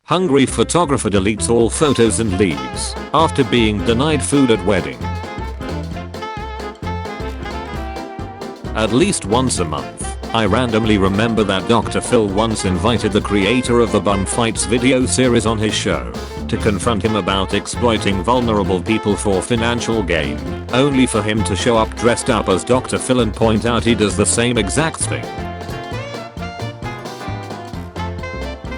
Hungry photographer deletes all photos and leaves after being denied food at wedding. At least once a month, I randomly remember that Dr. Phil once invited the creator of the Bum Fights video series on his show to confront him about exploiting vulnerable people for financial gain, only for him to show up dressed up as Dr. Phil and point out he does the same exact thing.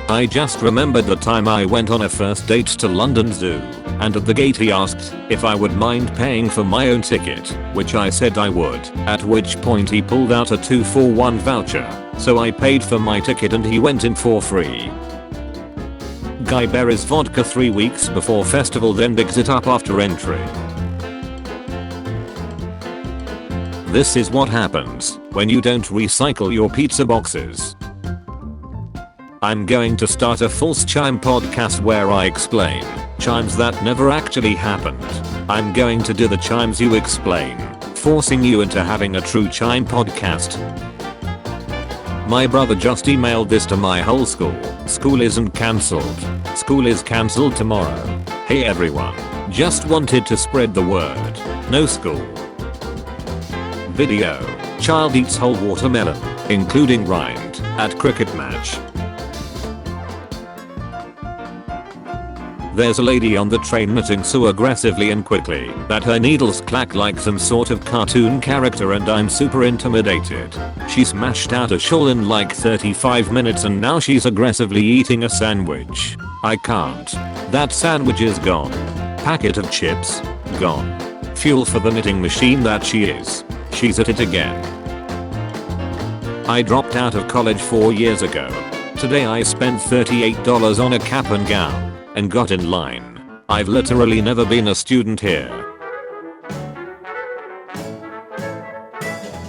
I just remembered the time I went on a first date to London Zoo, and at the gate he asked if I would mind paying for my own ticket, which I said I would, at which point he pulled out a 2-for-1 voucher, so I paid for my ticket and he went in for free. Guy buries vodka 3 weeks before festival, then digs it up after entry. This is what happens when you don't recycle your pizza boxes. I'm going to start a false chime podcast where I explain chimes that never actually happened. I'm going to do the chimes you explain, forcing you into having a true chime podcast. My brother just emailed this to my whole school. School isn't cancelled. School is cancelled tomorrow. Hey everyone. Just wanted to spread the word. No school. Video. Child eats whole watermelon, including rind, at cricket match. There's a lady on the train knitting so aggressively and quickly that her needles clack like some sort of cartoon character and I'm super intimidated. She smashed out a shawl in like 35 minutes and now she's aggressively eating a sandwich. I can't. That sandwich is gone. Packet of chips, gone. Fuel for the knitting machine that she is. She's at it again. I dropped out of college 4 years ago. Today I spent $38 on a cap and gown and got in line. I've literally never been a student here.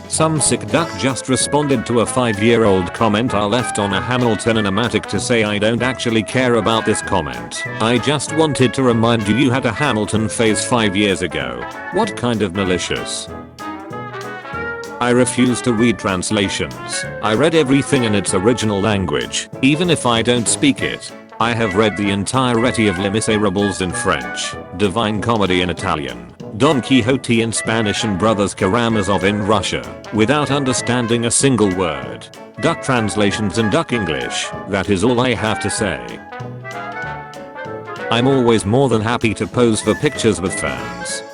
Some sick duck just responded to a 5-year-old comment I left on a Hamilton animatic to say I don't actually care about this comment. I just wanted to remind you had a Hamilton phase 5 years ago. What kind of malicious? I refuse to read translations. I read everything in its original language, even if I don't speak it. I have read the entirety of Les Miserables in French, Divine Comedy in Italian, Don Quixote in Spanish and Brothers Karamazov in Russia, without understanding a single word. Duck translations and duck English, that is all I have to say. I'm always more than happy to pose for pictures with fans.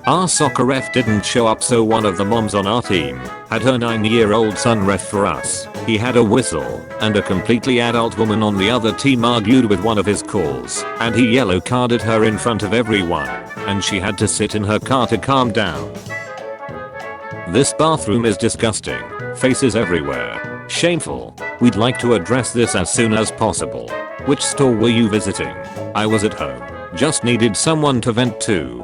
Our soccer ref didn't show up, so one of the moms on our team had her 9-year-old son ref for us. He had a whistle, and a completely adult woman on the other team argued with one of his calls, and he yellow carded her in front of everyone, and she had to sit in her car to calm down. This bathroom is disgusting. Faces everywhere. Shameful. We'd like to address this as soon as possible. Which store were you visiting? I was at home. Just needed someone to vent to.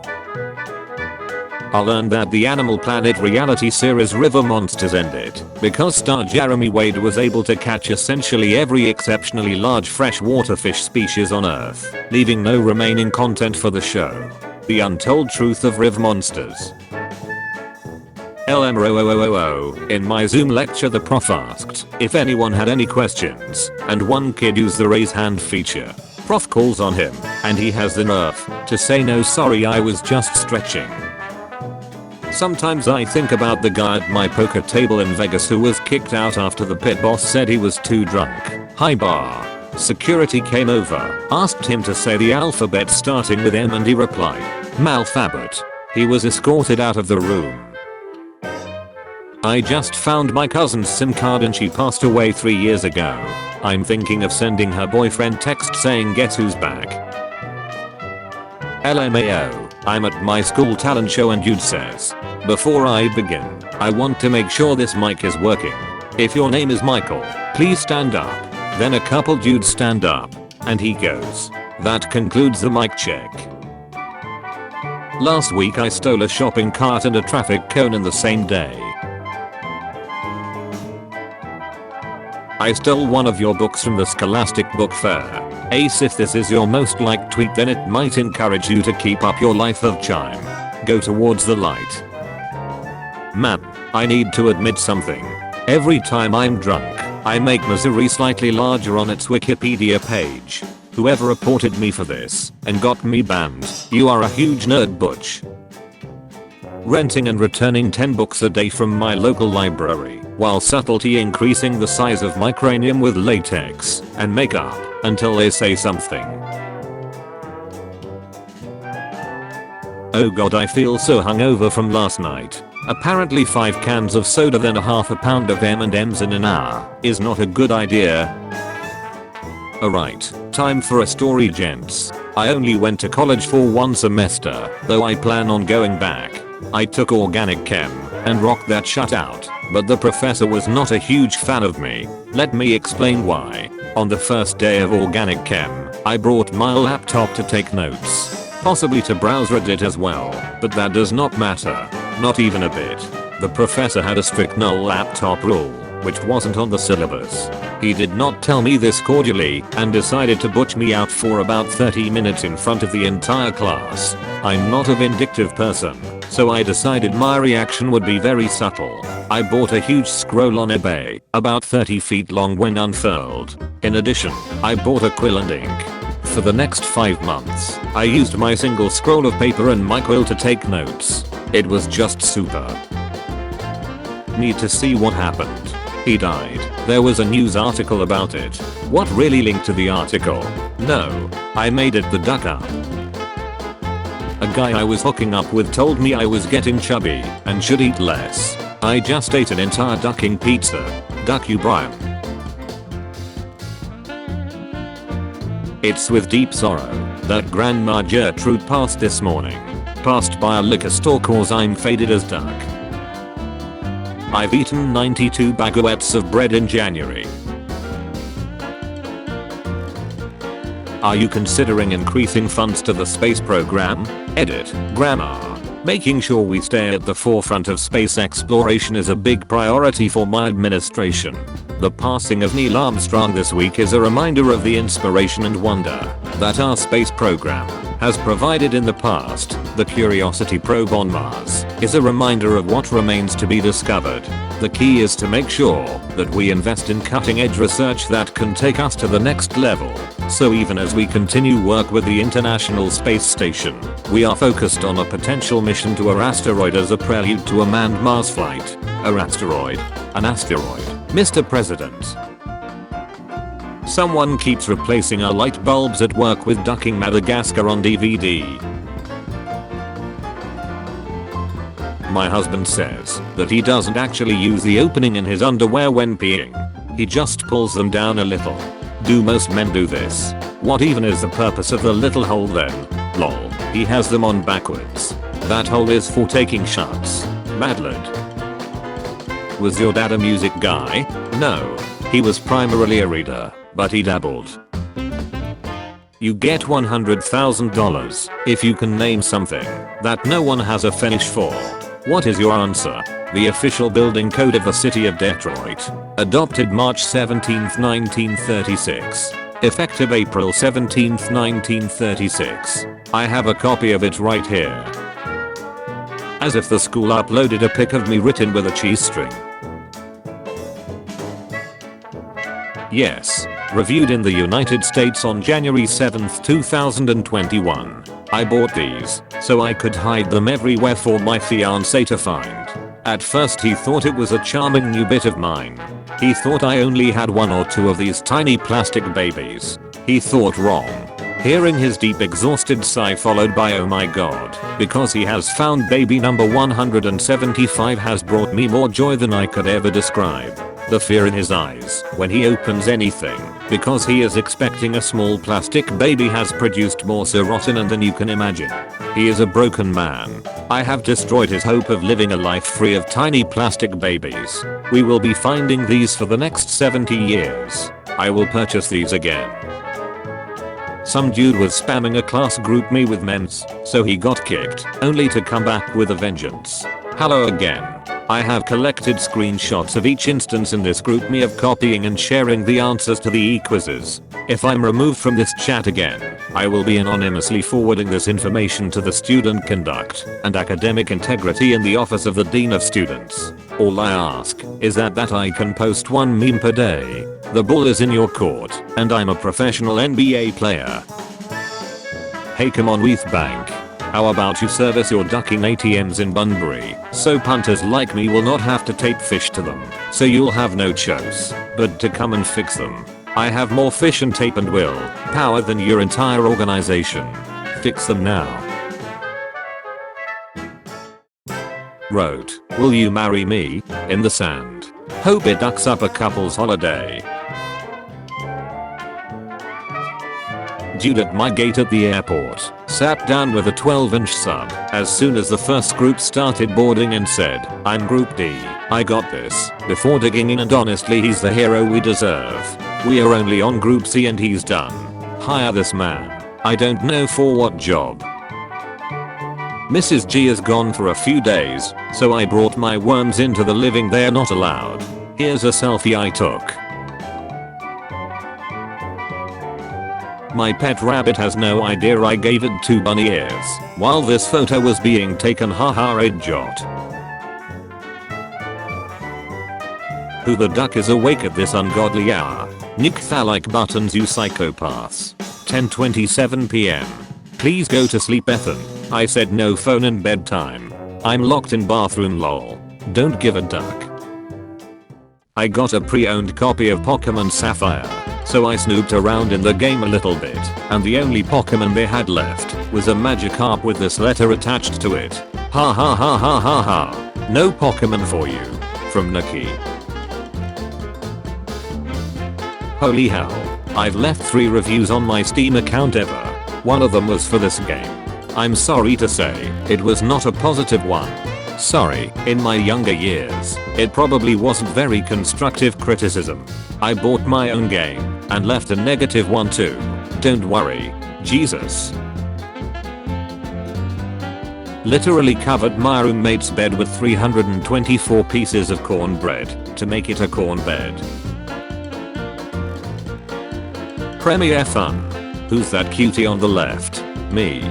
I learned that the Animal Planet reality series River Monsters ended because star Jeremy Wade was able to catch essentially every exceptionally large freshwater fish species on Earth, leaving no remaining content for the show. The untold truth of River Monsters. LMROOOO. In my Zoom lecture the prof asked if anyone had any questions, and one kid used the raise hand feature. Prof calls on him, and he has the nerve to say no sorry I was just stretching. Sometimes I think about the guy at my poker table in Vegas who was kicked out after the pit boss said he was too drunk. Hi bar. Security came over, asked him to say the alphabet starting with M and he replied, Malphabet. He was escorted out of the room. I just found my cousin's SIM card and she passed away 3 years ago. I'm thinking of sending her boyfriend text saying guess who's back. LMAO. I'm at my school talent show and dude says, before I begin, I want to make sure this mic is working. If your name is Michael, please stand up. Then a couple dudes stand up, and he goes, that concludes the mic check. Last week I stole a shopping cart and a traffic cone in the same day. I stole one of your books from the Scholastic Book Fair. Ace, if this is your most liked tweet then it might encourage you to keep up your life of chime. Go towards the light. Man, I need to admit something. Every time I'm drunk, I make misery slightly larger on its Wikipedia page. Whoever reported me for this and got me banned, you are a huge nerd butch. Renting and returning 10 books a day from my local library, while subtlety increasing the size of my cranium with latex and makeup until they say something. Oh god, I feel so hungover from last night. Apparently 5 cans of soda then a half a pound of M&Ms in an hour is not a good idea. Alright, time for a story, gents. I only went to college for 1 semester, though I plan on going back. I took organic chem and rocked that shutout, but the professor was not a huge fan of me. Let me explain why. On the first day of organic chem, I brought my laptop to take notes. Possibly to browse Reddit as well, but that does not matter. Not even a bit. The professor had a strict no laptop rule, which wasn't on the syllabus. He did not tell me this cordially and decided to butch me out for about 30 minutes in front of the entire class. I'm not a vindictive person, so I decided my reaction would be very subtle. I bought a huge scroll on eBay, about 30 feet long when unfurled. In addition, I bought a quill and ink. For the next 5 months, I used my single scroll of paper and my quill to take notes. It was just super. Need to see what happened. He died. There was a news article about it. What really linked to the article? No. I made it the duck up. A guy I was hooking up with told me I was getting chubby and should eat less. I just ate an entire ducking pizza. Duck you, Brian. It's with deep sorrow that Grandma Gertrude passed this morning. Passed by a liquor store cause I'm faded as duck. I've eaten 92 baguettes of bread in January. Are you considering increasing funds to the space program? Edit. Grandma. Making sure we stay at the forefront of space exploration is a big priority for my administration. The passing of Neil Armstrong this week is a reminder of the inspiration and wonder that our space program has provided in the past. The Curiosity probe on Mars is a reminder of what remains to be discovered. The key is to make sure that we invest in cutting-edge research that can take us to the next level. So even as we continue work with the International Space Station, we are focused on a potential mission to our asteroid as a prelude to a manned Mars flight. Our asteroid. An asteroid. Mr. President. Someone keeps replacing our light bulbs at work with Ducking Madagascar on DVD. My husband says that he doesn't actually use the opening in his underwear when peeing. He just pulls them down a little. Do most men do this? What even is the purpose of the little hole then? Lol. He has them on backwards. That hole is for taking shots. Madlad. Was your dad a music guy? No. He was primarily a reader, but he dabbled. You get $100,000 if you can name something that no one has a fetish for. What is your answer? The official building code of the city of Detroit. Adopted March 17, 1936. Effective April 17, 1936. I have a copy of it right here. As if the school uploaded a pic of me written with a cheese string. Yes. Reviewed in the United States on January 7, 2021. I bought these so I could hide them everywhere for my fiancé to find. At first he thought it was a charming new bit of mine. He thought I only had 1 or 2 of these tiny plastic babies. He thought wrong. Hearing his deep exhausted sigh followed by oh my god, because he has found baby number 175 has brought me more joy than I could ever describe. The fear in his eyes when he opens anything because he is expecting a small plastic baby has produced more serotonin than you can imagine. He is a broken man. I have destroyed his hope of living a life free of tiny plastic babies. We will be finding these for the next 70 years. I will purchase these again. Some dude was spamming a class group me with memes, so he got kicked, only to come back with a vengeance. Hello again. I have collected screenshots of each instance in this group me of copying and sharing the answers to the e-quizzes. If I'm removed from this chat again, I will be anonymously forwarding this information to the Student Conduct and Academic Integrity in the Office of the Dean of Students. All I ask is that I can post one meme per day. The ball is in your court, and I'm a professional NBA player. Hey, come on with Bank. How about you service your ducking ATMs in Bunbury so punters like me will not have to tape fish to them, so you'll have no choice but to come and fix them. I have more fish and tape and will power than your entire organization. Fix them now. Wrote, will you marry me? In the sand. Hope it ducks up a couple's holiday. Dude at my gate at the airport sat down with a 12-inch sub as soon as the first group started boarding and said, I'm Group D, I got this, before digging in, and honestly he's the hero we deserve. We are only on Group C and he's done. Hire this man. I don't know for what job. Mrs. G is gone for a few days, so I brought my worms into the living. They're not allowed. Here's a selfie I took. My pet rabbit has no idea I gave it 2 bunny ears while this photo was being taken. Haha, red jot. Who the duck is awake at this ungodly hour? Nick phallic buttons, you psychopaths. 10:27 PM. Please go to sleep, Ethan. I said no phone and bedtime. I'm locked in bathroom, lol. Don't give a duck. I got a pre-owned copy of Pokemon Sapphire, so I snooped around in the game a little bit, and the only Pokemon they had left was a Magikarp with this letter attached to it. Ha ha ha ha ha ha. No Pokemon for you. From Nikki. Holy hell. I've left 3 reviews on my Steam account ever. One of them was for this game. I'm sorry to say, it was not a positive one. Sorry, in my younger years, it probably wasn't very constructive criticism. I bought my own game and left a negative one too. Don't worry. Jesus. Literally covered my roommate's bed with 324 pieces of cornbread to make it a corn bed. Premier fun. Who's that cutie on the left? Me.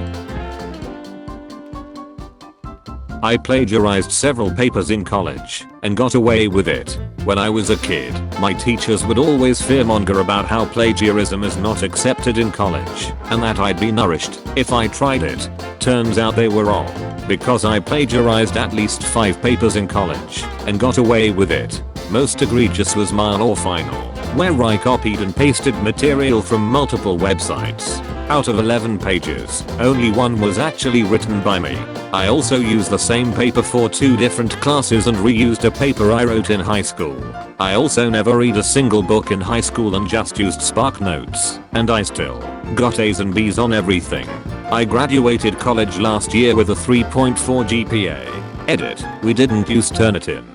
I plagiarized several papers in college and got away with it. When I was a kid, my teachers would always fearmonger about how plagiarism is not accepted in college and that I'd be nourished if I tried it. Turns out they were wrong, because I plagiarized at least 5 papers in college and got away with it. Most egregious was my law final, where I copied and pasted material from multiple websites. Out of 11 pages, only 1 was actually written by me. I also used the same paper for 2 different classes and reused a paper I wrote in high school. I also never read a single book in high school and just used Spark Notes, and I still got A's and B's on everything. I graduated college last year with a 3.4 GPA. Edit, we didn't use Turnitin.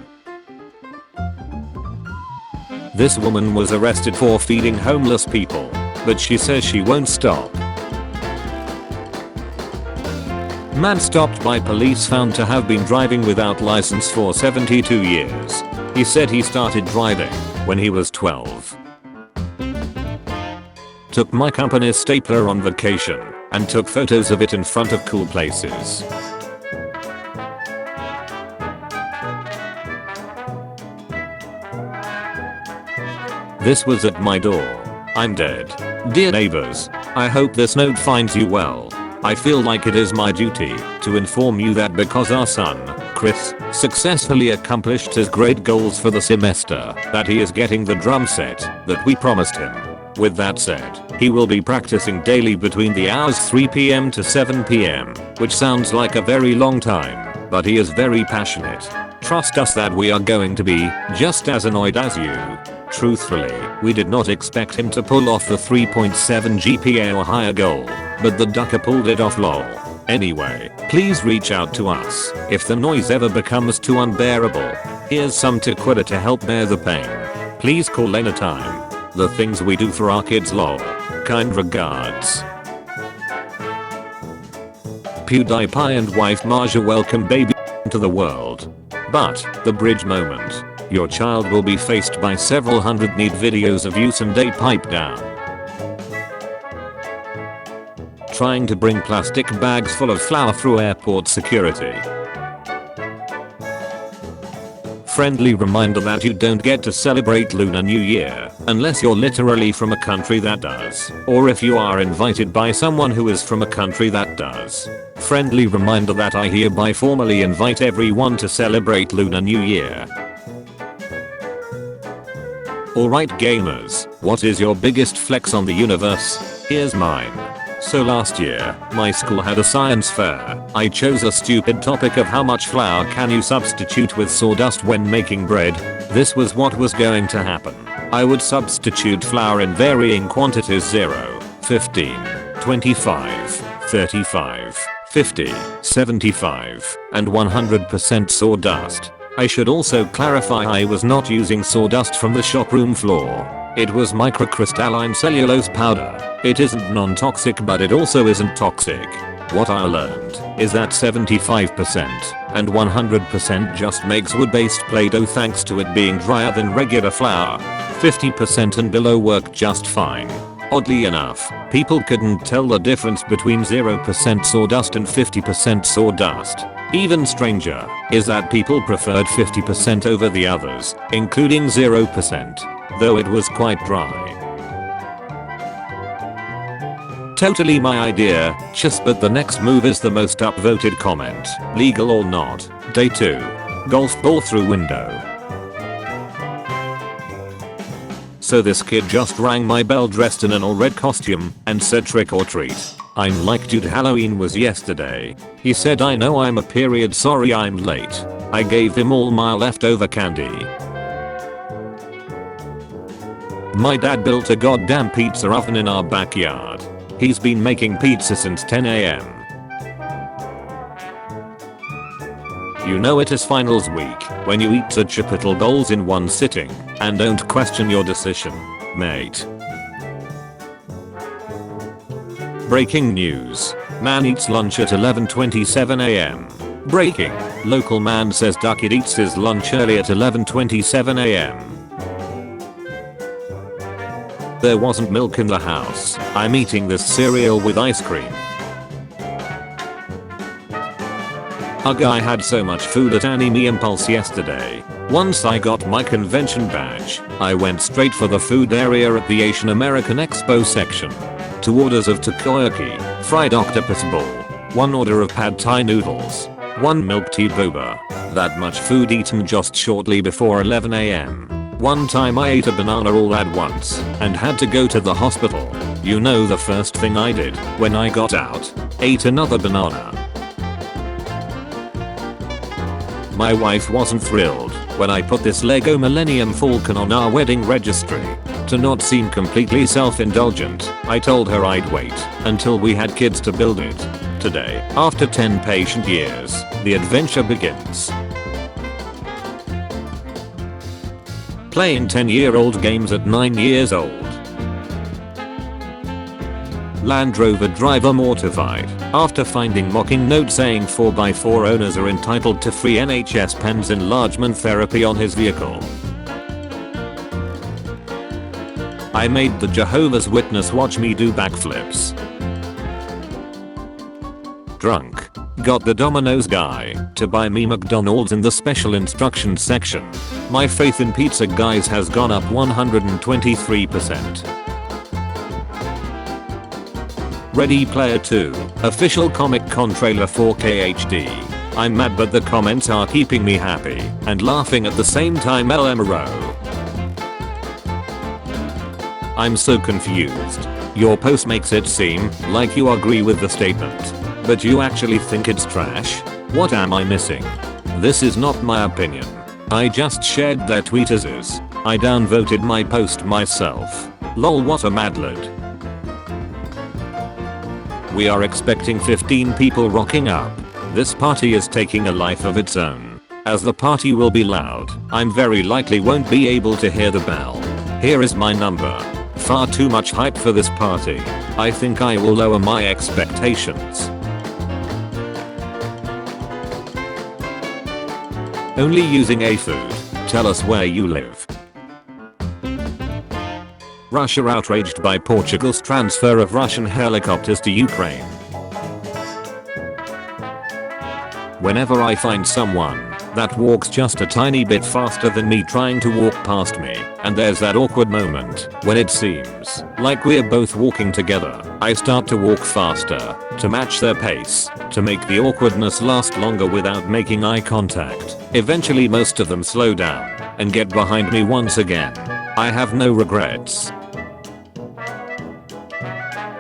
This woman was arrested for feeding homeless people, but she says she won't stop. Man stopped by police found to have been driving without license for 72 years. He said he started driving when he was 12. Took my company's stapler on vacation and took photos of it in front of cool places. This was at my door. I'm dead. Dear neighbors, I hope this note finds you well. I feel like it is my duty to inform you that because our son, Chris, successfully accomplished his grade goals for the semester, that he is getting the drum set that we promised him. With that said, he will be practicing daily between the hours 3 PM to 7 PM, which sounds like a very long time, but he is very passionate. Trust us that we are going to be just as annoyed as you. Truthfully, we did not expect him to pull off the 3.7 GPA or higher goal, but the ducker pulled it off, lol. Anyway, please reach out to us if the noise ever becomes too unbearable. Here's some Tequila to help bear the pain. Please call anytime. The things we do for our kids, lol. Kind regards. PewDiePie and wife Marja welcome baby to the world. But, the bridge moment. Your child will be faced by several hundred neat videos of you someday pipe down. Trying to bring plastic bags full of flour through airport security. Friendly reminder that you don't get to celebrate Lunar New Year unless you're literally from a country that does, or if you are invited by someone who is from a country that does. Friendly reminder that I hereby formally invite everyone to celebrate Lunar New Year. Alright gamers, what is your biggest flex on the universe? Here's mine. So last year, my school had a science fair. I chose a stupid topic of how much flour can you substitute with sawdust when making bread. This was what was going to happen. I would substitute flour in varying quantities 0, 15, 25, 35, 50, 75, and 100% sawdust. I should also clarify I was not using sawdust from the shoproom floor. It was microcrystalline cellulose powder. It isn't non-toxic but it also isn't toxic. What I learned is that 75% and 100% just makes wood-based Play-Doh thanks to it being drier than regular flour. 50% and below work just fine. Oddly enough, people couldn't tell the difference between 0% sawdust and 50% sawdust. Even stranger is that people preferred 50% over the others, including 0%, though it was quite dry. Totally my idea, just but the next move is the most upvoted comment. Legal or not. Day 2. Golf ball through window. So this kid just rang my bell dressed in an all red costume and said trick or treat. I'm like dude, Halloween was yesterday. He said I know I'm a period, sorry I'm late. I gave him all my leftover candy. My dad built a goddamn pizza oven in our backyard. He's been making pizza since 10 AM. You know it is finals week when you eat such a little bowls in one sitting and don't question your decision, mate. Breaking news. Man eats lunch at 11:27 AM. Breaking. Local man says duck it eats his lunch early at 11:27 AM. There wasn't milk in the house. I'm eating this cereal with ice cream. Ugh, I had so much food at Anime Impulse yesterday. Once I got my convention badge, I went straight for the food area at the Asian American Expo section. 2 orders of takoyaki, fried octopus ball, 1 order of pad thai noodles, 1 milk tea boba. That much food eaten just shortly before 11 AM. One time I ate a banana all at once and had to go to the hospital. You know the first thing I did when I got out? Ate another banana. My wife wasn't thrilled when I put this Lego Millennium Falcon on our wedding registry. To not seem completely self-indulgent, I told her I'd wait until we had kids to build it. Today, after 10 patient years, the adventure begins. Playing 10-year-old games at 9 years old. Land Rover driver mortified after finding mocking note saying 4x4 owners are entitled to free NHS PEMS enlargement therapy on his vehicle. I made the Jehovah's Witness watch me do backflips. Drunk. Got the Domino's guy to buy me McDonald's in the special instructions section. My faith in pizza guys has gone up 123%. Ready Player 2, official Comic-Con trailer 4K HD. I'm mad but the comments are keeping me happy and laughing at the same time. LMRO. I'm so confused. Your post makes it seem like you agree with the statement, but you actually think it's trash? What am I missing? This is not my opinion. I just shared their tweet as is. I downvoted my post myself. Lol, what a madlad. We are expecting 15 people rocking up. This party is taking a life of its own. As the party will be loud, I'm very likely won't be able to hear the bell. Here is my number. Far too much hype for this party. I think I will lower my expectations. Only using a food. Tell us where you live. Russia outraged by Portugal's transfer of Russian helicopters to Ukraine. Whenever I find someone that walks just a tiny bit faster than me trying to walk past me, and there's that awkward moment when it seems like we're both walking together, I start to walk faster to match their pace, to make the awkwardness last longer without making eye contact. Eventually most of them slow down and get behind me once again. I have no regrets.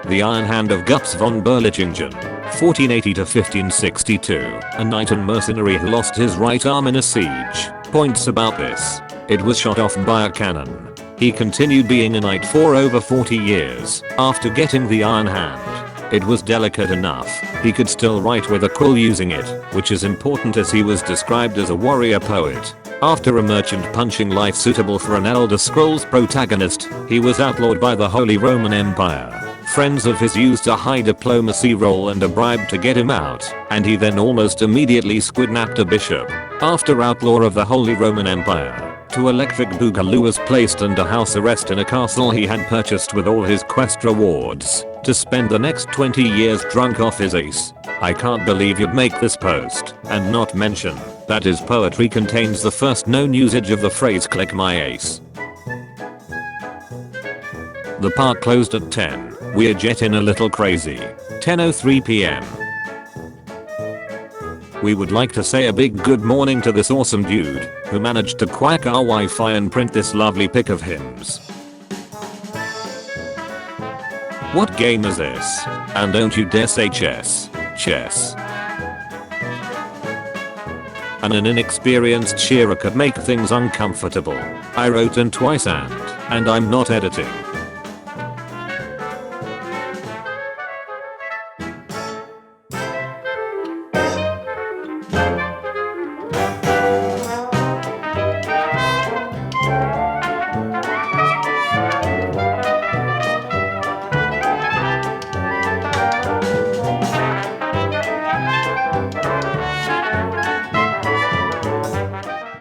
The Iron Hand of Guts von Berlichingen, 1480 to 1562, a knight and mercenary who lost his right arm in a siege, points about this. It was shot off by a cannon. He continued being a knight for over 40 years after getting the Iron Hand. It was delicate enough, he could still write with a quill using it, which is important as he was described as a warrior poet. After a merchant punching life suitable for an Elder Scrolls protagonist, he was outlawed by the Holy Roman Empire. Friends of his used a high diplomacy role and a bribe to get him out, and he then almost immediately squidnapped a bishop. After outlaw of the Holy Roman Empire, to electric boogaloo was placed under house arrest in a castle he had purchased with all his quest rewards, to spend the next 20 years drunk off his ace. I can't believe you'd make this post and not mention that his poetry contains the first known usage of the phrase "click my ace." The park closed at 10. We're getting a little crazy. 10:03 PM. We would like to say a big good morning to this awesome dude who managed to quack our Wi-Fi and print this lovely pic of hymns. What game is this? And don't you dare say chess. Chess. And an inexperienced shearer could make things uncomfortable. I wrote in twice and I'm not editing.